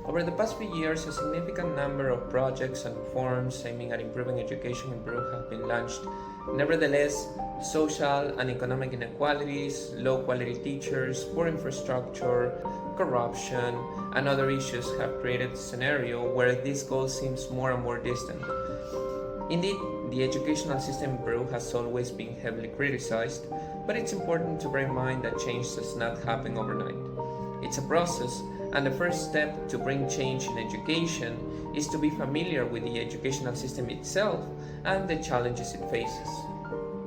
Over the past few years, a significant number of projects and reforms aiming at improving education in Peru have been launched. Nevertheless, social and economic inequalities, low quality teachers, poor infrastructure, corruption, and other issues have created a scenario where this goal seems more and more distant. Indeed, the educational system in Peru has always been heavily criticized, but it's important to bear in mind that change does not happen overnight. It's a process, and the first step to bring change in education is to be familiar with the educational system itself and the challenges it faces.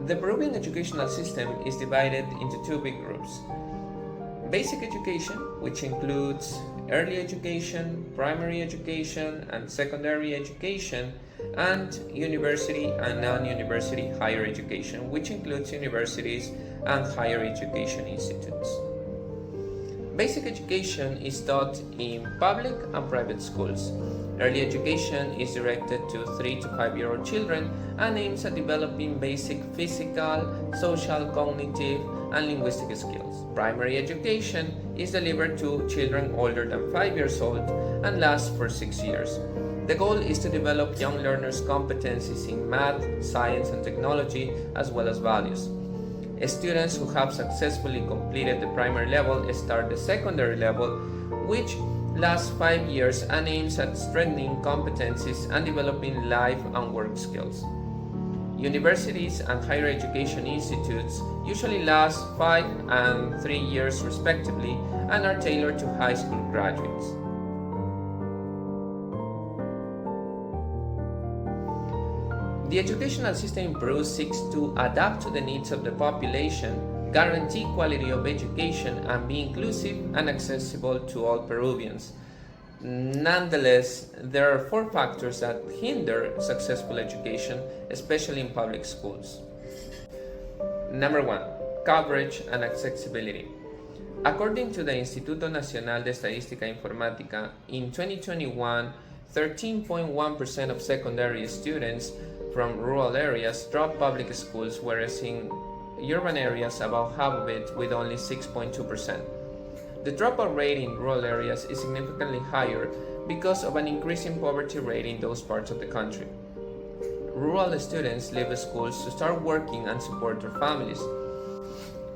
The Peruvian educational system is divided into two big groups. Basic education, which includes early education, primary education, and secondary education, and university and non-university higher education, which includes universities and higher education institutes. Basic education is taught in public and private schools. Early education is directed to 3 to 5-year-old children and aims at developing basic physical, social, cognitive, and linguistic skills. Primary education is delivered to children older than 5 years old and lasts for 6 years. The goal is to develop young learners' competencies in math, science, and technology, as well as values. Students who have successfully completed the primary level start the secondary level, which lasts 5 years and aims at strengthening competencies and developing life and work skills. Universities and higher education institutes usually last 5 and 3 years respectively and are tailored to high school graduates. The educational system in Peru seeks to adapt to the needs of the population, guarantee quality of education, and be inclusive and accessible to all Peruvians. Nonetheless, there are 4 factors that hinder successful education, especially in public schools. Number 1. Coverage and accessibility. According to the Instituto Nacional de Estadística Informática, in 2021, 13.1% of secondary students from rural areas drop public schools, whereas in urban areas about half of it, with only 6.2%. The dropout rate in rural areas is significantly higher because of an increasing poverty rate in those parts of the country. Rural students leave schools to start working and support their families.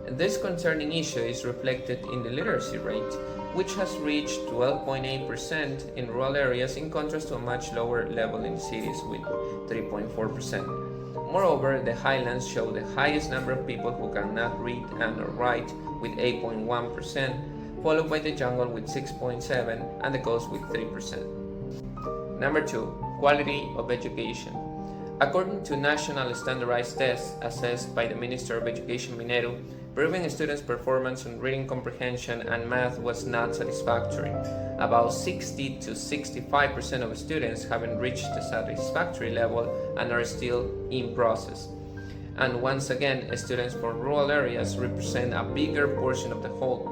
This concerning issue is reflected in the literacy rate, which has reached 12.8% in rural areas in contrast to a much lower level in cities with 3.4%. Moreover, the highlands show the highest number of people who cannot read and write with 8.1%, followed by the jungle with 6.7% and the coast with 3%. Number 2. Quality of education. According to national standardized tests assessed by the Minister of Education Mineru, Peruvian students' performance on reading comprehension and math was not satisfactory. About 60 to 65% of students haven't reached the satisfactory level and are still in process. And once again, students from rural areas represent a bigger portion of the whole.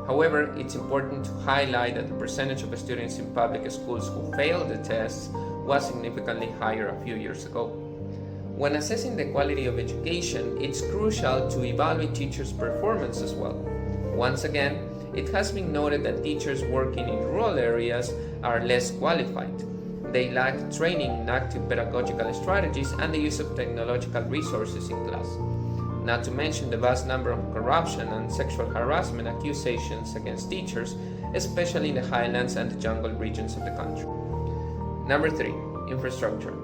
However, it's important to highlight that the percentage of students in public schools who failed the tests was significantly higher a few years ago. When assessing the quality of education, it's crucial to evaluate teachers' performance as well. Once again, it has been noted that teachers working in rural areas are less qualified. They lack training in active pedagogical strategies and the use of technological resources in class. Not to mention the vast number of corruption and sexual harassment accusations against teachers, especially in the highlands and the jungle regions of the country. Number 3. Infrastructure.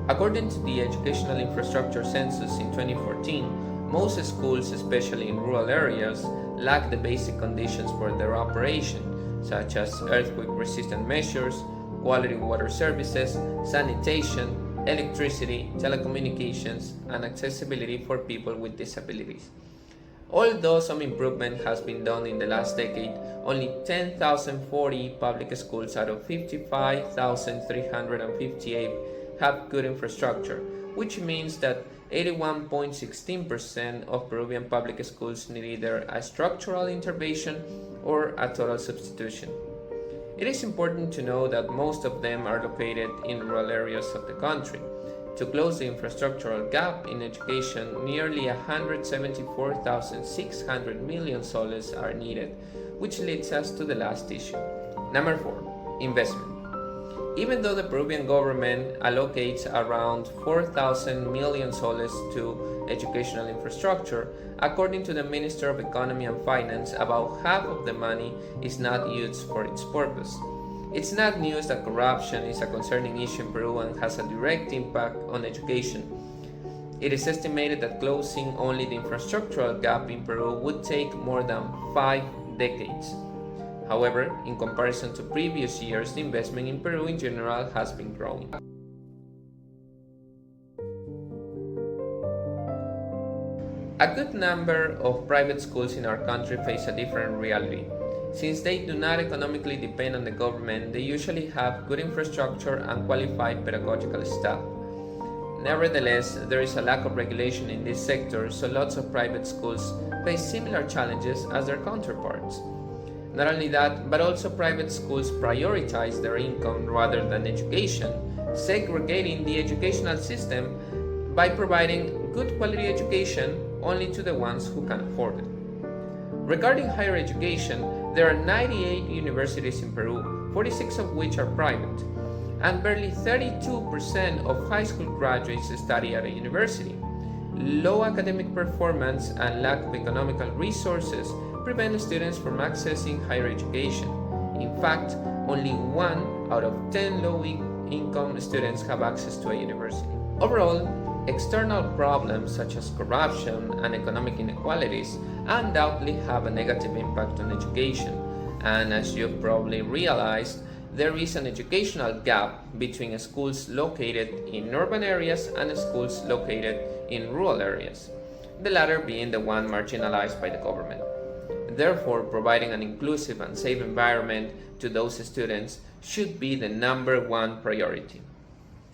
According to the Educational Infrastructure Census in 2014, most schools, especially in rural areas, lack the basic conditions for their operation, such as earthquake-resistant measures, quality water services, sanitation, electricity, telecommunications, and accessibility for people with disabilities. Although some improvement has been done in the last decade, only 10,040 public schools out of 55,358 have good infrastructure, which means that 81.16% of Peruvian public schools need either a structural intervention or a total substitution. It is important to know that most of them are located in rural areas of the country. To close the infrastructural gap in education, nearly 174,600 million soles are needed, which leads us to the last issue. Number 4. Investment. Even though the Peruvian government allocates around 4,000 million soles to educational infrastructure, according to the Minister of Economy and Finance, about half of the money is not used for its purpose. It's not news that corruption is a concerning issue in Peru and has a direct impact on education. It is estimated that closing only the infrastructural gap in Peru would take more than 5 decades. However, in comparison to previous years, the investment in Peru in general has been growing. A good number of private schools in our country face a different reality. Since they do not economically depend on the government, they usually have good infrastructure and qualified pedagogical staff. Nevertheless, there is a lack of regulation in this sector, so lots of private schools face similar challenges as their counterparts. Not only that, but also private schools prioritize their income rather than education, segregating the educational system by providing good quality education only to the ones who can afford it. Regarding higher education, there are 98 universities in Peru, 46 of which are private, and barely 32% of high school graduates study at a university. Low academic performance and lack of economical resources prevent students from accessing higher education. In fact, only 1 out of 10 low-income students have access to a university. Overall, external problems such as corruption and economic inequalities undoubtedly have a negative impact on education, and as you've probably realized, there is an educational gap between schools located in urban areas and schools located in rural areas, the latter being the one marginalized by the government. Therefore, providing an inclusive and safe environment to those students should be the number one priority.